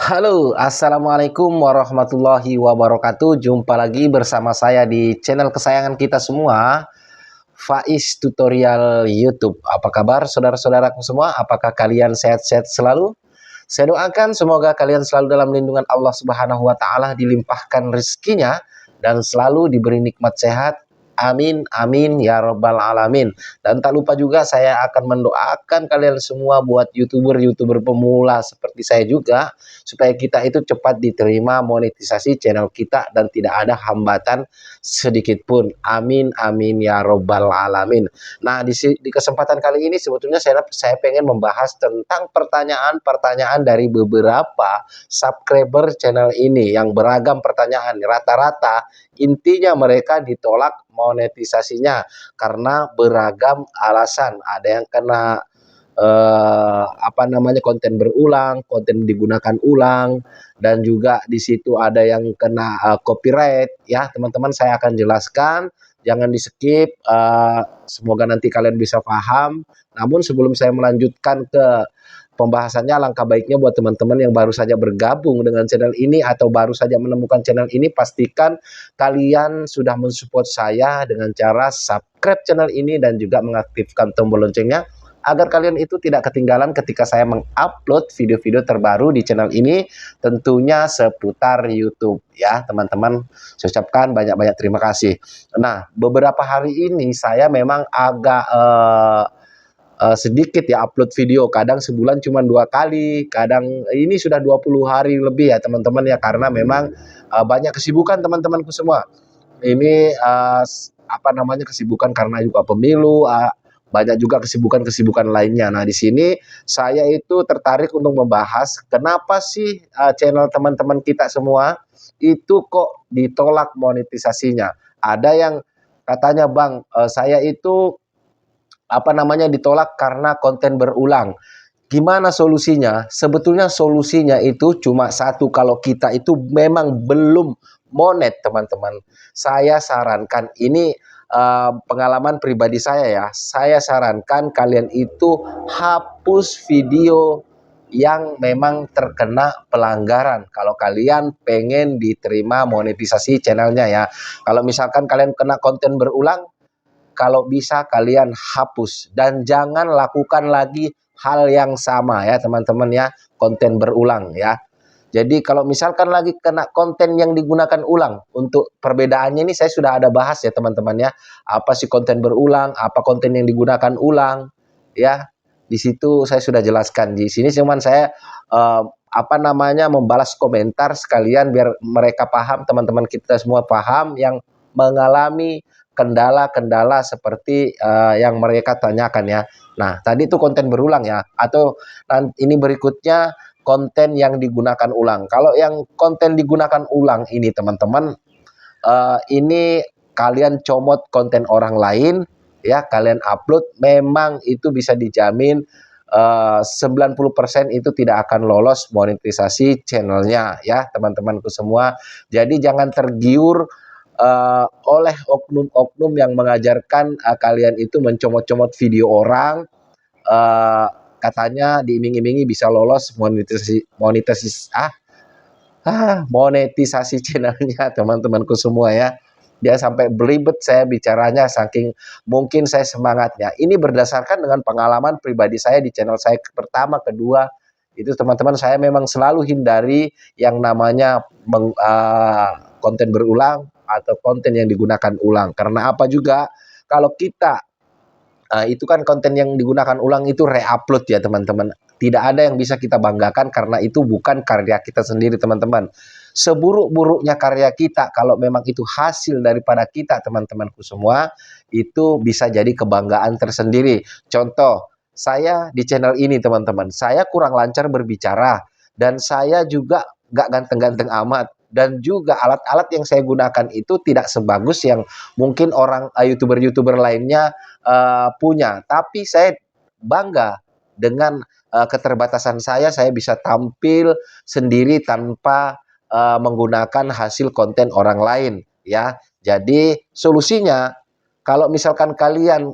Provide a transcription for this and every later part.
Halo, assalamualaikum warahmatullahi wabarakatuh. Jumpa lagi bersama saya di channel kesayangan kita semua, Faiz Tutorial YouTube. Apa kabar saudara-saudaraku semua? Apakah kalian sehat-sehat selalu? Saya doakan semoga kalian selalu dalam lindungan Allah Subhanahu wa taala, dilimpahkan rezekinya dan selalu diberi nikmat sehat. Amin amin ya robbal alamin. Dan tak lupa juga saya akan mendoakan kalian semua buat YouTuber-YouTuber pemula seperti saya juga, supaya kita itu cepat diterima monetisasi channel kita dan tidak ada hambatan sedikit pun. Amin amin ya robbal alamin. Nah, di kesempatan kali ini sebetulnya saya pengen membahas tentang pertanyaan-pertanyaan dari beberapa subscriber channel ini yang beragam pertanyaan. Rata-rata intinya mereka ditolak monetisasinya karena beragam alasan. Ada yang kena apa namanya, konten berulang, konten digunakan ulang, dan juga di situ ada yang kena copyright ya teman-teman. Saya akan jelaskan, jangan di skip, semoga nanti kalian bisa paham. Namun sebelum saya melanjutkan ke pembahasannya, alangkah baiknya buat teman-teman yang baru saja bergabung dengan channel ini atau baru saja menemukan channel ini, pastikan kalian sudah mensupport saya dengan cara subscribe channel ini dan juga mengaktifkan tombol loncengnya, agar kalian itu tidak ketinggalan ketika saya mengupload video-video terbaru di channel ini, tentunya seputar YouTube ya teman-teman. Saya ucapkan banyak-banyak terima kasih. Nah, beberapa hari ini saya memang agak sedikit ya upload video, kadang sebulan cuma 2 kali, kadang ini sudah 20 hari lebih ya teman-teman ya, karena memang banyak kesibukan teman-temanku semua. Ini apa namanya, kesibukan karena juga pemilu, banyak juga kesibukan-kesibukan lainnya. Nah, di sini saya itu tertarik untuk membahas kenapa sih channel teman-teman kita semua itu kok ditolak monetisasinya. Ada yang katanya, "Bang, saya itu apa namanya, ditolak karena konten berulang." Gimana solusinya? Sebetulnya solusinya itu cuma satu, kalau kita itu memang belum monet teman-teman. Saya sarankan ini, pengalaman pribadi saya ya. Saya sarankan kalian itu hapus video yang memang terkena pelanggaran kalau kalian pengen diterima monetisasi channelnya ya. Kalau misalkan kalian kena konten berulang, kalau bisa kalian hapus dan jangan lakukan lagi hal yang sama ya teman-teman ya, konten berulang ya. Jadi kalau misalkan lagi kena konten yang digunakan ulang, untuk perbedaannya ini saya sudah ada bahas ya teman-teman ya. Apa sih konten berulang, apa konten yang digunakan ulang ya. Di situ saya sudah jelaskan. Di sini cuman saya apa namanya, membalas komentar sekalian biar mereka paham, teman-teman kita semua paham yang mengalami kendala-kendala seperti yang mereka tanyakan ya. Nah, tadi itu konten berulang ya, atau ini berikutnya konten yang digunakan ulang. Kalau yang konten digunakan ulang ini teman-teman, ini kalian comot konten orang lain ya, kalian upload, memang itu bisa dijamin 90% itu tidak akan lolos monetisasi channelnya ya teman-temanku semua. Jadi jangan tergiur oleh oknum-oknum yang mengajarkan kalian itu mencomot-comot video orang, katanya diiming-imingi bisa lolos monetisasi channelnya teman-temanku semua ya. Dia sampai belibet saya bicaranya saking mungkin saya semangatnya. Ini berdasarkan dengan pengalaman pribadi saya di channel saya pertama, kedua, itu teman-teman, saya memang selalu hindari yang namanya konten berulang atau konten yang digunakan ulang. Karena apa juga, kalau kita itu kan konten yang digunakan ulang itu reupload ya teman-teman. Tidak ada yang bisa kita banggakan karena itu bukan karya kita sendiri teman-teman. Seburuk-buruknya karya kita, kalau memang itu hasil daripada kita teman-temanku semua, itu bisa jadi kebanggaan tersendiri. Contoh, saya di channel ini teman-teman, saya kurang lancar berbicara, dan saya juga gak ganteng-ganteng amat. Dan juga alat-alat yang saya gunakan itu tidak sebagus yang mungkin orang YouTuber-YouTuber lainnya punya. Tapi saya bangga dengan keterbatasan saya bisa tampil sendiri tanpa menggunakan hasil konten orang lain ya. Jadi solusinya, kalau misalkan kalian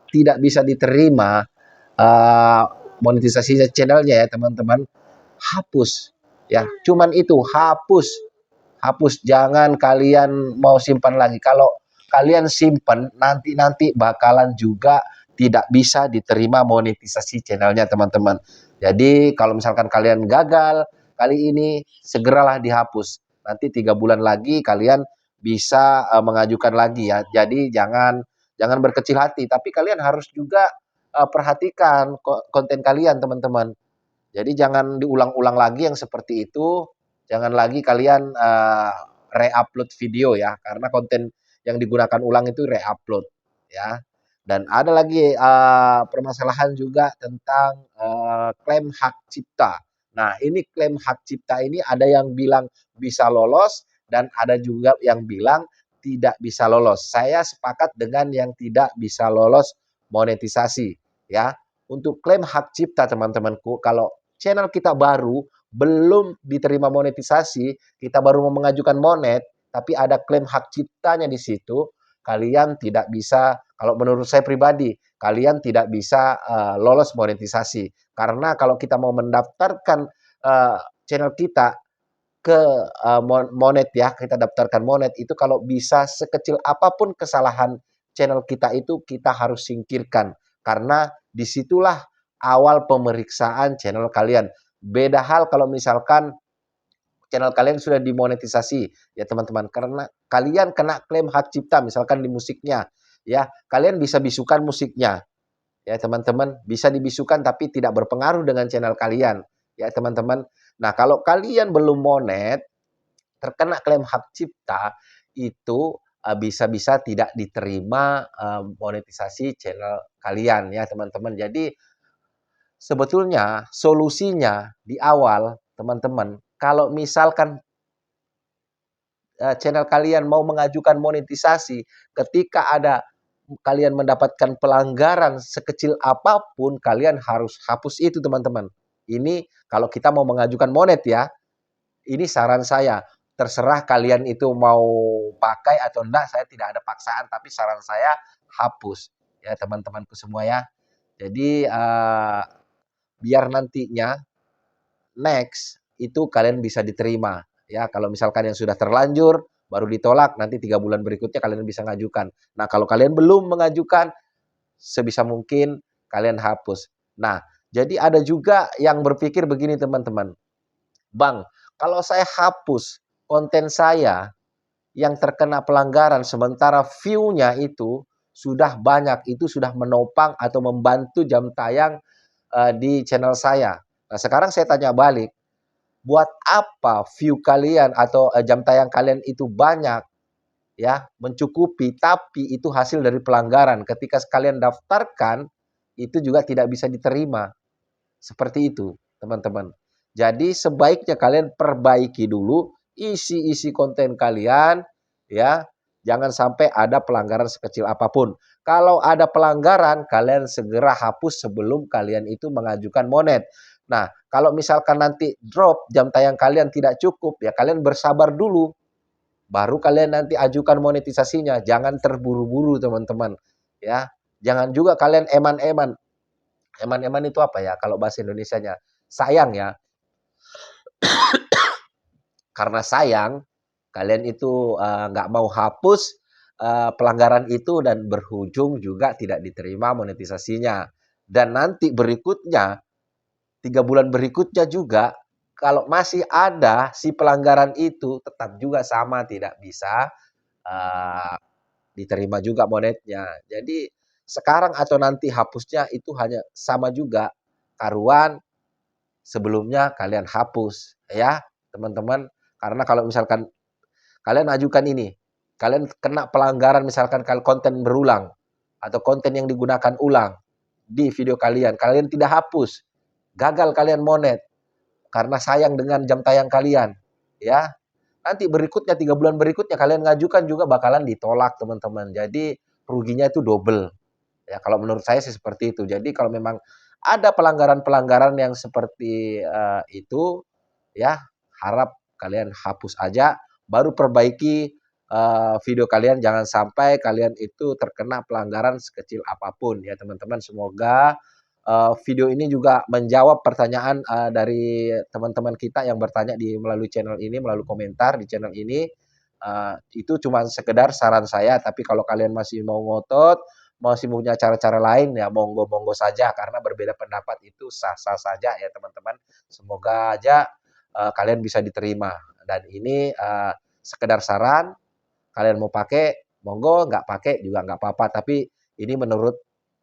tidak bisa diterima monetisasi channelnya ya teman-teman, hapus. Ya, cuman itu, hapus. Hapus, jangan kalian mau simpan lagi. Kalau kalian simpan, nanti bakalan juga tidak bisa diterima monetisasi channelnya, teman-teman. Jadi kalau misalkan kalian gagal kali ini, segeralah dihapus. Nanti 3 bulan lagi kalian bisa mengajukan lagi ya. Jadi jangan berkecil hati, tapi kalian harus juga perhatikan konten kalian, teman-teman. Jadi jangan diulang-ulang lagi yang seperti itu. Jangan lagi kalian re-upload video ya, karena konten yang digunakan ulang itu re-upload ya. Dan ada lagi permasalahan juga tentang klaim hak cipta. Nah, ini klaim hak cipta ini ada yang bilang bisa lolos dan ada juga yang bilang tidak bisa lolos. Saya sepakat dengan yang tidak bisa lolos monetisasi ya. Untuk klaim hak cipta, teman-temanku, kalau channel kita baru, belum diterima monetisasi, kita baru mau mengajukan monet, tapi ada klaim hak ciptanya di situ, kalian tidak bisa, kalau menurut saya pribadi, kalian tidak bisa lolos monetisasi. Karena kalau kita mau mendaftarkan channel kita ke monet ya, kita daftarkan monet itu kalau bisa sekecil apapun kesalahan channel kita itu kita harus singkirkan. Karena disitulah awal pemeriksaan channel kalian. Beda hal kalau misalkan channel kalian sudah dimonetisasi ya teman-teman, karena kalian kena klaim hak cipta misalkan di musiknya ya, kalian bisa bisukan musiknya ya teman-teman, bisa dibisukan tapi tidak berpengaruh dengan channel kalian ya teman-teman. Nah, kalau kalian belum monet, terkena klaim hak cipta, itu bisa-bisa tidak diterima monetisasi channel kalian ya teman-teman. Jadi sebetulnya solusinya di awal teman-teman, kalau misalkan channel kalian mau mengajukan monetisasi, ketika ada kalian mendapatkan pelanggaran sekecil apapun, kalian harus hapus itu teman-teman. Ini kalau kita mau mengajukan monet ya, ini saran saya. Terserah kalian itu mau pakai atau enggak, saya tidak ada paksaan, tapi saran saya hapus ya teman-temanku semua ya. Jadi biar nantinya next itu kalian bisa diterima ya. Kalau misalkan yang sudah terlanjur baru ditolak, nanti 3 bulan berikutnya kalian bisa mengajukan. Nah, kalau kalian belum mengajukan, sebisa mungkin kalian hapus. Nah, jadi ada juga yang berpikir begini teman-teman, Bang, kalau saya hapus konten saya yang terkena pelanggaran sementara view-nya itu sudah banyak, itu sudah menopang atau membantu jam tayang di channel saya. Nah, sekarang saya tanya balik, buat apa view kalian atau jam tayang kalian itu banyak ya, mencukupi, tapi itu hasil dari pelanggaran. Ketika kalian daftarkan, itu juga tidak bisa diterima. Seperti itu, teman-teman. Jadi sebaiknya kalian perbaiki dulu isi-isi konten kalian ya. Jangan sampai ada pelanggaran sekecil apapun. Kalau ada pelanggaran, kalian segera hapus sebelum kalian itu mengajukan monet. Nah, kalau misalkan nanti drop jam tayang kalian tidak cukup, ya kalian bersabar dulu. Baru kalian nanti ajukan monetisasinya. Jangan terburu-buru, teman-teman. Ya, jangan juga kalian eman-eman. Eman-eman itu apa ya kalau bahasa Indonesianya? Sayang ya. Karena sayang, kalian itu nggak mau hapus pelanggaran itu dan berujung juga tidak diterima monetisasinya. Dan nanti berikutnya, 3 bulan berikutnya juga, kalau masih ada si pelanggaran itu, tetap juga sama tidak bisa uh, diterima juga monetnya. Jadi sekarang atau nanti hapusnya itu hanya sama juga, karuan sebelumnya kalian hapus ya teman-teman. Karena kalau misalkan kalian ajukan ini, kalian kena pelanggaran misalkan kalau konten berulang atau konten yang digunakan ulang di video kalian, kalian tidak hapus, gagal kalian monet karena sayang dengan jam tayang kalian ya. Nanti berikutnya 3 bulan berikutnya kalian ngajukan juga bakalan ditolak teman-teman. Jadi ruginya itu double. Ya, kalau menurut saya sih seperti itu. Jadi kalau memang ada pelanggaran-pelanggaran yang seperti itu, ya harap kalian hapus aja, baru perbaiki video kalian. Jangan sampai kalian itu terkena pelanggaran sekecil apapun ya teman-teman. Semoga video ini juga menjawab pertanyaan, dari teman-teman kita yang bertanya melalui channel ini, melalui komentar di channel ini. Itu cuma sekedar saran saya, tapi kalau kalian masih mau ngotot, masih punya cara-cara lain, ya monggo-monggo saja, karena berbeda pendapat itu sah-sah saja ya teman-teman. Semoga aja, kalian bisa diterima dan ini, sekedar saran, kalian mau pakai, monggo, nggak pakai juga nggak apa-apa, tapi ini menurut,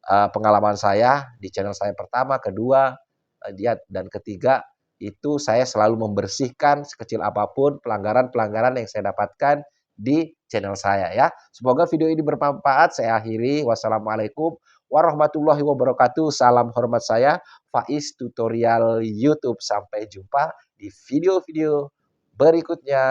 pengalaman saya di channel saya pertama, kedua, dan ketiga, itu saya selalu membersihkan sekecil apapun pelanggaran-pelanggaran yang saya dapatkan di channel saya ya. Semoga video ini bermanfaat, saya akhiri. Wassalamualaikum warahmatullahi wabarakatuh. Salam hormat saya, Faiz Tutorial YouTube. Sampai jumpa di video-video berikutnya.